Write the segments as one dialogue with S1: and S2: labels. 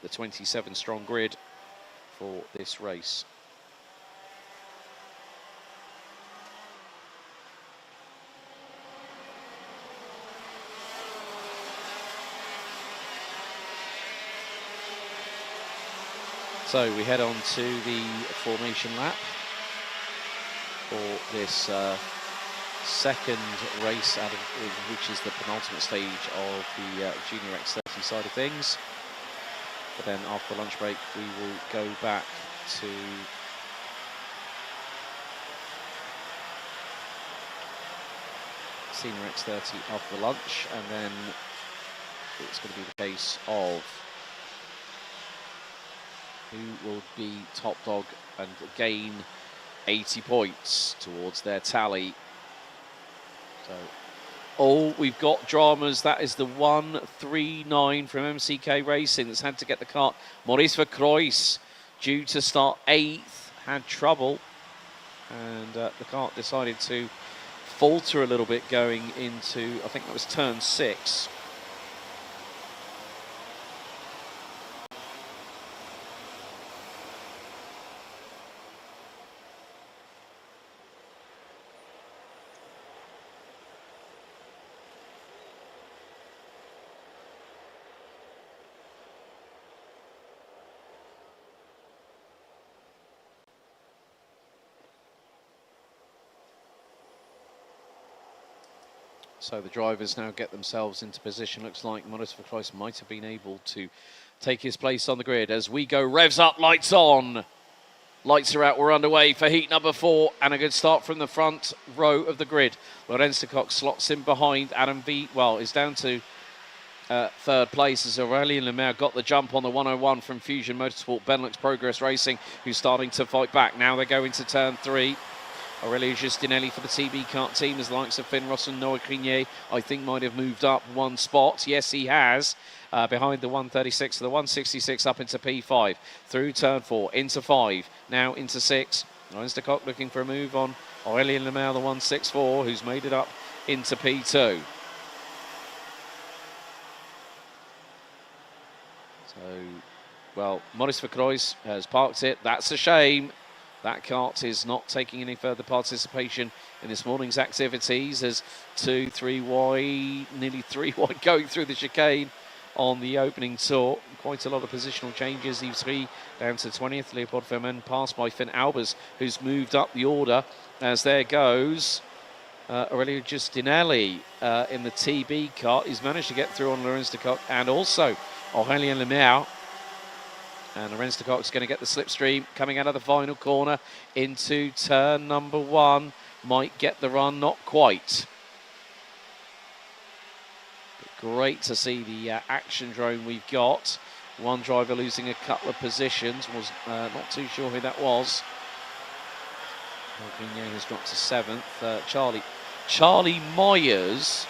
S1: the 27 strong grid for this race. So we head on to the formation lap for this second race, which is the penultimate stage of the Junior X30 side of things. But then after the lunch break, we will go back to Senior X30 after the lunch, and then it's going to be the case of who will be top dog and gain 80 points towards their tally. So, we've got dramas. That is the 139 from MCK Racing that's had to get the kart. Maurice Verkreuz, due to start 8th, had trouble, and the kart decided to falter a little bit going into, I think that was turn 6. So the drivers now get themselves into position. Looks like Maurice Verkreuz might have been able to take his place on the grid as we go. Revs up, lights on. Lights are out, we're underway for heat number 4, and a good start from the front row of the grid. Lorenz de Kock slots in behind. Adam V, well, is down to third place as Aurélien Lemaire got the jump on the 101 from Fusion Motorsport BNLX Progress Racing, who's starting to fight back. Now they go into turn 3. Aurelio Giustinelli for the TB kart team, as the likes of Finn Ross and Noah Crinier, I think, might have moved up one spot. Yes, he has. Behind the 136 to the 166 up into P5. Through turn 4, into 5, now into 6. Lorenz de Kock looking for a move on Aurélien Lemaire, the 164, who's made it up into P2. So, well, Maurice Verkreuz has parked it. That's a shame. That kart is not taking any further participation in this morning's activities as 2, 3 wide, nearly 3 wide going through the chicane on the opening tour. Quite a lot of positional changes. Yves 3 down to 20th. Leopold Fermin passed by Finn Albers, who's moved up the order as there goes Aurelio Giustinelli in the TB kart. He's managed to get through on Lorenz de Kock and also Aurélien Lemaire. And Lorenz de Kock's going to get the slipstream coming out of the final corner into turn number 1. Might get the run, not quite. But great to see the action drone we've got. One driver losing a couple of positions. Was not too sure who that was. Vigneault has dropped to 7th. Charlie Myers,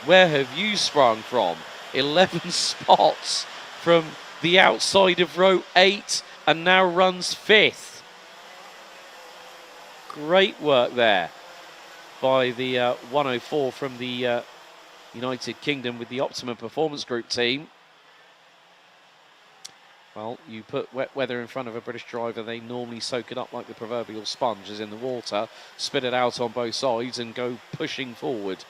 S1: where have you sprung from? 11 spots from the outside of row 8 and now runs 5th. Great work there by the 104 from the United Kingdom with the Optimum Performance Group team. Well, you put wet weather in front of a British driver, they normally soak it up like the proverbial sponge, as in the water, spit it out on both sides and go pushing forward.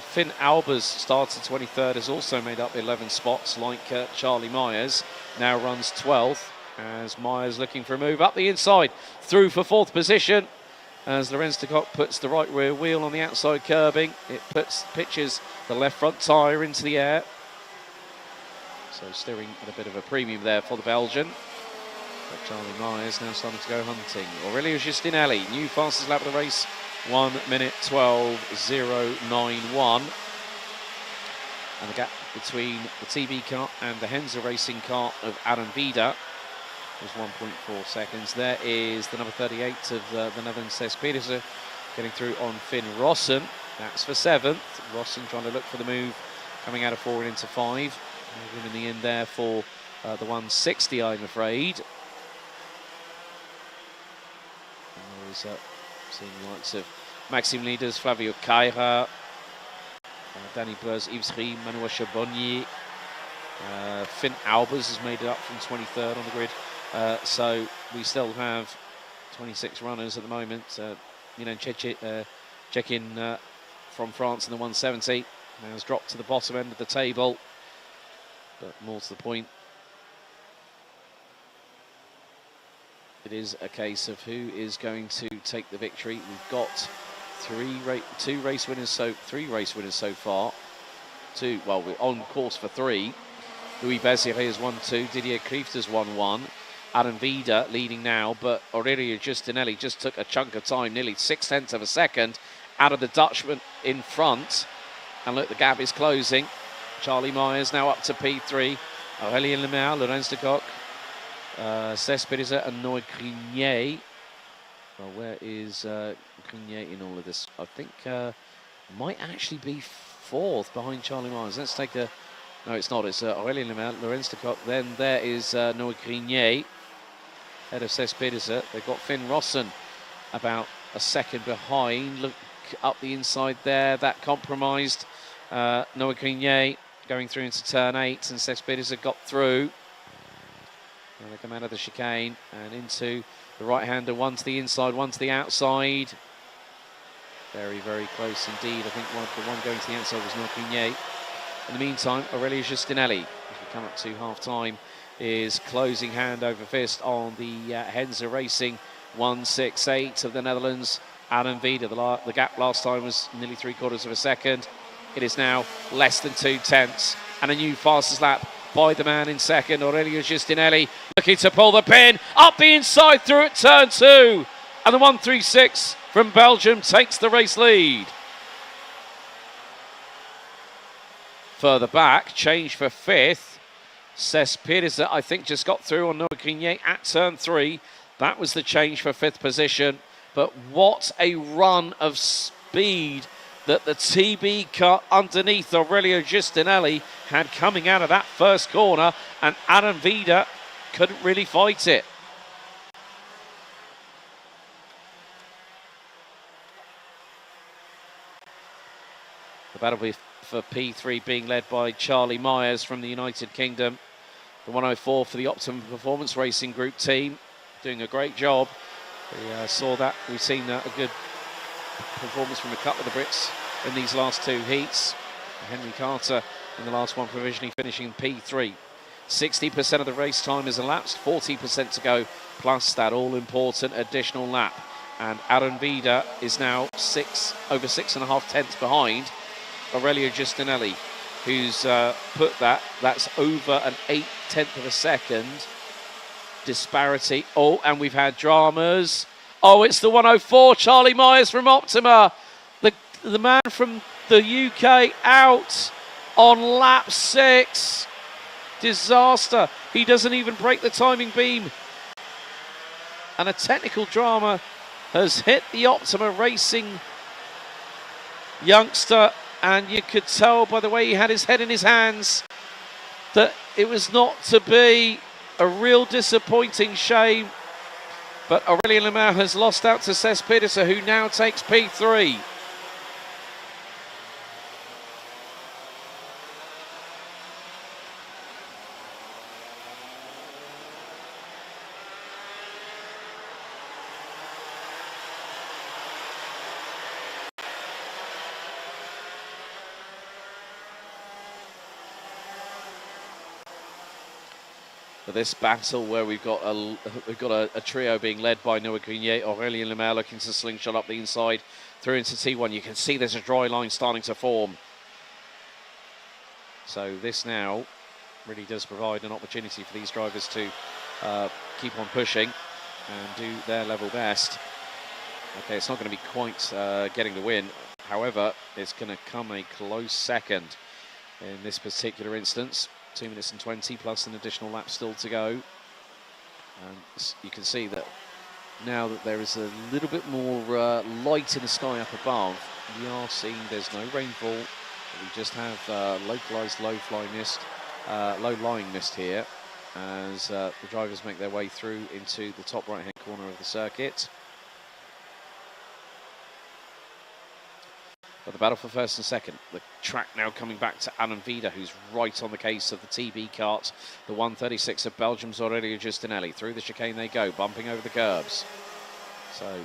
S1: Finn Albers started 23rd, has also made up 11 spots like Charlie Myers. Now runs 12th as Myers looking for a move up the inside. Through for 4th position as Lorenz de Kock puts the right rear wheel on the outside curbing. It pitches the left front tyre into the air. So steering at a bit of a premium there for the Belgian. But Charlie Myers now starting to go hunting. Aurelio Giustinelli, new fastest lap of the race. 1 minute 12.091. And the gap between the TB kart and the Henze Racing kart of Adam Vida was 1.4 seconds. There is the number 38 of the Netherlands, Cesc Pedersen, getting through on Finn Rossen. That's for 7th. Rossen trying to look for the move, coming out of 4 and into 5. Moving in the end there for the 160, I'm afraid. And there is seeing the likes of Maxime Leaders, Flavio Caira, Danny Burs, Yves Rie, Manuel Chabonnier, Finn Albers has made it up from 23rd on the grid. So we still have 26 runners at the moment. Check-in from France in the 170 has dropped to the bottom end of the table. But more to the point, it is a case of who is going to take the victory. We've got three race winners so far. Well, we're on course for three. Louis Béziré has won 2, Didier Krieft has won 1. Adam Vida leading now, but Aurelio Giustinelli just took a chunk of time, nearly 0.6 of a second, out of the Dutchman in front. And look, the gap is closing. Charlie Myers now up to P3. Aurélien Lemaire, Lorenz de Kock, Cespedes and Noé Grignier. Well, where is Grignier in all of this? I think might actually be 4th behind Charlie Myers. Let's take a... No, it's not. It's Aurélien Lemaire, Lorenz de Kock. Then there is Noé Grignier, head of Cespedes. They've got Finn Rossen about a second behind. Look up the inside there. That compromised. Noé Grignier going through into turn 8, and Cespedes have got through. And they come out of the chicane and into the right-hander. One to the inside, one to the outside. Very, very close indeed. I think the one going to the outside was Noé Grignier. In the meantime, Aurelio Giustinelli, as we come up to half-time, is closing hand over fist on the Henze Racing 168 of the Netherlands. Adam Vida, the gap last time was nearly 3/4 of a second. It is now less than 2/10, and a new fastest lap by the man in second, Aurelio Giustinelli, looking to pull the pin, up the inside through at turn 2, and the 136 from Belgium takes the race lead. Further back, change for 5th. Cespedes, I think, just got through on Noé Grignier at turn 3. That was the change for 5th position. But what a run of speed that the TB car underneath Aurelio Giustinelli had coming out of that first corner, and Adam Vida couldn't really fight it. The battle for P3 being led by Charlie Myers from the United Kingdom. The 104 for the Optimum Performance Racing Group team, doing a great job. We saw that. We've seen a good performance from a couple of the Brits in these last 2 heats. Henry Carter in the last one provisionally finishing P3. 60% of the race time is elapsed, 40% to go, plus that all-important additional lap. And Adam Vida is now over 6.5 tenths behind Aurelio Giustinelli, who's put that's over an 0.8 of a second disparity. Oh, and we've had dramas. Oh, it's the 104, Charlie Myers from Optima. The man from the UK out on lap 6. Disaster. He doesn't even break the timing beam. And a technical drama has hit the Optima Racing youngster. And you could tell by the way he had his head in his hands that it was not to be. A real disappointing shame. But Aurélien Lemaire has lost out to Cespedes, who now takes P3. For this battle where we've got a trio being led by Noé Grignier, Aurélien Lemaire looking to slingshot up the inside through into T1. You can see there's a dry line starting to form. So this now really does provide an opportunity for these drivers to keep on pushing and do their level best. Okay, it's not going to be quite getting the win. However, it's going to come a close second in this particular instance. 2 minutes and 20 plus an additional lap still to go. And you can see that now that there is a little bit more light in the sky up above, we are seeing there's no rainfall. We just have localized low lying mist here as the drivers make their way through into the top right hand corner of the circuit. But the battle for first and second. The track now coming back to Adam Vida, who's right on the case of the TB kart. The 136 of Belgium's Aurelio Giustinelli. Through the chicane they go, bumping over the curbs. So,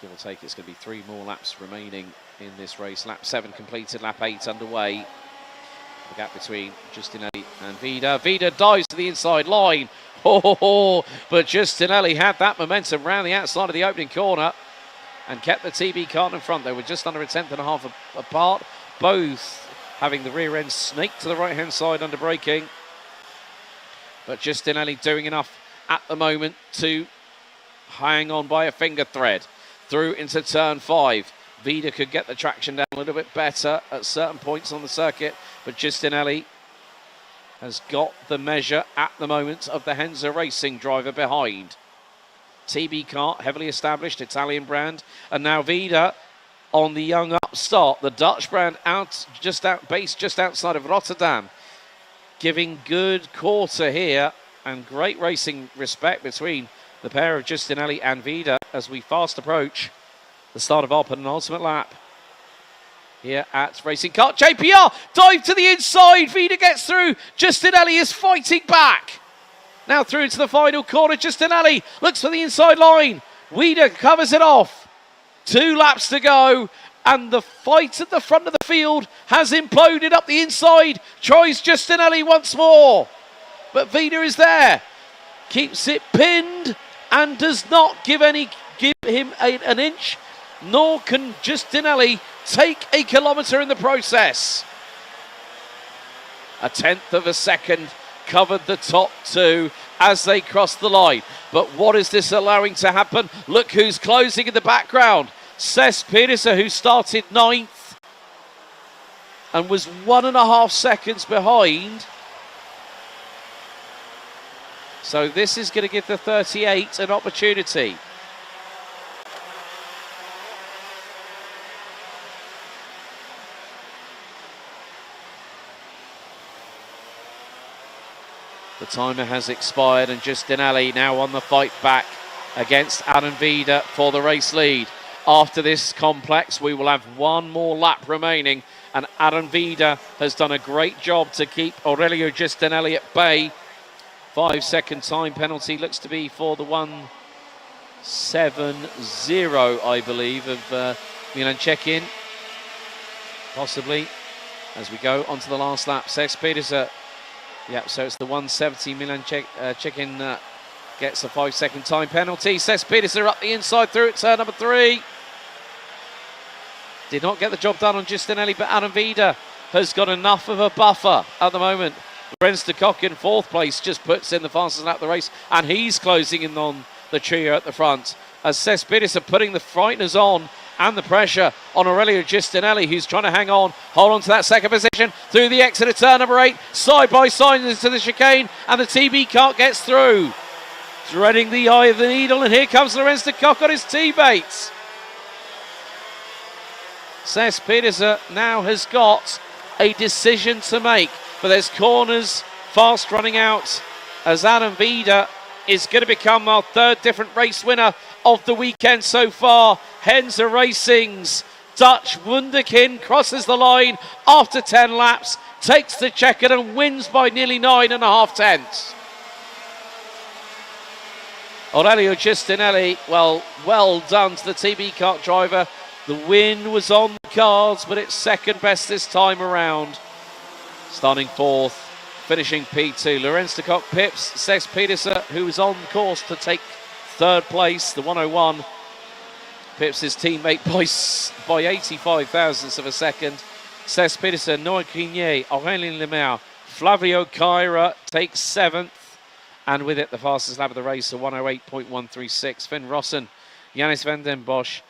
S1: give or take, it's going to be 3 more laps remaining in this race. Lap 7 completed, lap 8 underway. The gap between Giustinelli and Vida. Vida dives to the inside line. But Giustinelli had that momentum round the outside of the opening corner and kept the TB kart in front. They were just under a tenth and a half apart, both having the rear end snake to the right-hand side under braking. But Giustinelli doing enough at the moment to hang on by a finger thread through into turn 5. Vida could get the traction down a little bit better at certain points on the circuit, but Giustinelli has got the measure at the moment of the Henze Racing driver behind. TB kart, heavily established Italian brand, and now Vida on the young upstart, the Dutch brand based just outside of Rotterdam, giving good quarter here and great racing respect between the pair of Giustinelli and Vida as we fast approach the start of our penultimate lap here at Racing Kart. JPR dive to the inside, Vida gets through, Giustinelli is fighting back. Now through to the final corner, Giustinelli looks for the inside line. Vida covers it off. 2 laps to go, and the fight at the front of the field has imploded up the inside. Tries Giustinelli once more, but Vida is there. Keeps it pinned and does not give him an inch, nor can Giustinelli take a kilometre in the process. A tenth of a second covered the top 2 as they crossed the line. But what is this allowing to happen? Look who's closing in the background. Cesc Pedersen, who started 9th and was 1.5 seconds behind. So this is going to give the 38 an opportunity. The timer has expired and Giustinelli now on the fight back against Adam Vida for the race lead. After this complex, we will have 1 more lap remaining, and Adam Vida has done a great job to keep Aurelio Giustinelli at bay. 5-second time penalty looks to be for the 1.70, I believe, of Milan check-in, possibly, as we go onto the last lap. Cesc Pedersen. Yep, so it's the 170 Milan check-in gets a 5-second time penalty. Cesc Pedersen up the inside through at turn number 3. Did not get the job done on Giustinelli, but Adam Vida has got enough of a buffer at the moment. Lorenz de Kock in 4th place just puts in the fastest lap of the race, and he's closing in on the trio at the front. As Cesc Pedersen putting the frighteners on and the pressure on Aurelio Giustinelli, who's trying to hang on, hold on to that second position through the exit of turn number 8, side by side into the chicane, and the TB kart gets through. Threading the eye of the needle, and here comes Lorenz de Kock on his T-baits. Cesc Pedersen now has got a decision to make, but there's corners fast running out as Adam Vida is going to become our 3rd different race winner of the weekend so far. Henze Racing's Dutch wunderkind crosses the line after 10 laps, takes the checker and wins by nearly 9.5 tenths. Aurelio Giustinelli, well done to the TB kart driver. The win was on the cards, but it's second best this time around. Starting 4th, finishing P2. Lorenz de Kock pips Cesc Pedersen, who was on course to take 3rd place, the 101. Pips his teammate by 85 thousandths of a second. Cesc Pedersen, Noah Quignet, Aurélien Lemaire, Flavio Caira takes 7th. And with it, the fastest lap of the race, a 108.136. Finn Rossen, Yannis van den Bosch.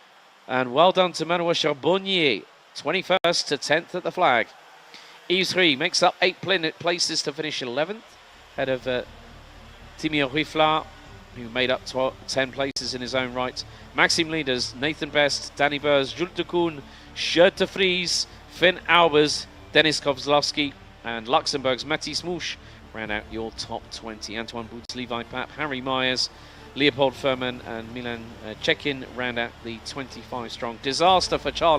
S1: And well done to Manuel Charbonnier, 21st to 10th at the flag. Yves Rie makes up 8 places to finish 11th, ahead of Timio Huifla, who made up 10 places in his own right. Maxime Leaders, Nathan Best, Danny Burrs, Jules de Koen, Gert de Vries, Finn Albers, Dennis Kozlowski, and Luxembourg's Matisse Mouche round out your top 20. Antoine Boots, Levi Papp, Harry Myers, Leopold Furman and Milan Chekin round out the 25 strong. Disaster for Charlie